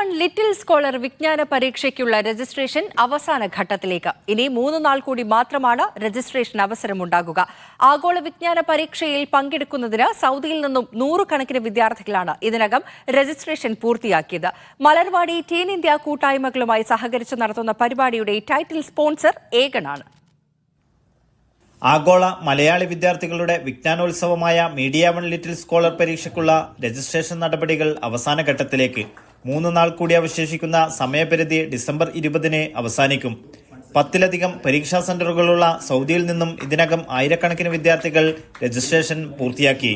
One little scholar വിജ്ഞാന പരീക്ഷയ്ക്കുള്ള registration അവസാന ഘട്ടത്തിലേക്ക്. ഇനി 3 നാൾ കൂടി മാത്രമാണ് രജിസ്ട്രേഷൻ അവസരമുണ്ടാകുക. ആഗോള വിജ്ഞാന പരീക്ഷയിൽ പങ്കെടുക്കുന്നതിന് സൗദിയിൽ നിന്നും 100 കണക്കിന് വിദ്യാർത്ഥികളാണ് ഇതിനകം രജിസ്ട്രേഷൻ പൂർത്തിയാക്കിയത്. മലർവാടി ടീൻ ഇന്ത്യ കൂട്ടായ്മകളുമായി സഹകരിച്ച് നടത്തുന്ന പരിപാടിയുടെ ടൈറ്റിൽ സ്പോൺസർ ഏഗണാണ്. ആഗോള മലയാളി വിദ്യാർത്ഥികളുടെ വിജ്ഞാനോത്സവമായ മീഡിയ വൺ ലിറ്റിൽ സ്കോളർ പരീക്ഷയ്ക്കുള്ള രജിസ്ട്രേഷൻ നടപടികൾ അവസാന ഘട്ടത്തിലേക്ക്. 3 നാൾ കൂടി അവശേഷിക്കുന്ന സമയപരിധി ഡിസംബർ 20-ന് അവസാനിക്കും. 10-ലധികം പരീക്ഷാ സെന്ററുകളുള്ള സൗദിയിൽ നിന്നും ഇതിനകം ആയിരക്കണക്കിന് വിദ്യാർത്ഥികൾ രജിസ്ട്രേഷൻ പൂർത്തിയാക്കി.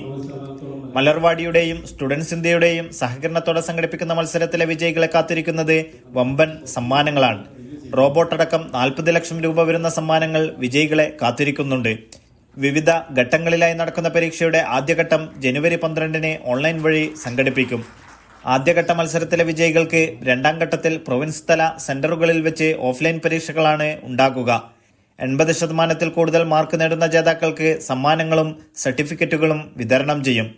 മലർവാടിയുടെയും സ്റ്റുഡൻസ് ഇന്ത്യയുടെയും സഹകരണത്തോടെ സംഘടിപ്പിക്കുന്ന മത്സരത്തിലെ വിജയികളെ കാത്തിരിക്കുന്നത് വമ്പൻ സമ്മാനങ്ങളാണ്. റോബോട്ട് അടക്കം 40 ലക്ഷം രൂപ വരുന്ന സമ്മാനങ്ങൾ വിജയികളെ കാത്തിരിക്കുന്നുണ്ട്. വിവിധ ഘട്ടങ്ങളിലായി നടക്കുന്ന പരീക്ഷയുടെ ആദ്യഘട്ടം ജനുവരി 12-ന് ഓൺലൈൻ വഴി സംഘടിപ്പിക്കും. ആദ്യഘട്ട മത്സരത്തിലെ വിജയികൾക്ക് രണ്ടാം ഘട്ടത്തിൽ പ്രൊവിൻസ് തല സെന്ററുകളിൽ വെച്ച് ഓഫ്ലൈൻ പരീക്ഷകളാണ് ഉണ്ടാകുക. 80% കൂടുതൽ മാർക്ക് നേടുന്ന ജേതാക്കൾക്ക് സമ്മാനങ്ങളും സർട്ടിഫിക്കറ്റുകളും വിതരണം ചെയ്യും.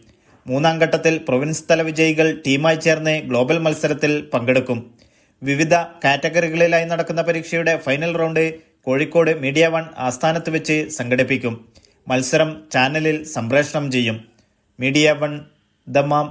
മൂന്നാം ഘട്ടത്തിൽ പ്രൊവിൻസ് തല വിജയികൾ ടീമായി ചേർന്ന് ഗ്ലോബൽ മത്സരത്തിൽ പങ്കെടുക്കും. വിവിധ കാറ്റഗറികളിലായി നടക്കുന്ന പരീക്ഷയുടെ final round Kozhikode media one ആസ്ഥാനത്ത് വെച്ച് സംഘടിപ്പിക്കും. മത്സരം ചാനലിൽ സംപ്രേഷണം ചെയ്യും. Media one, Dammam.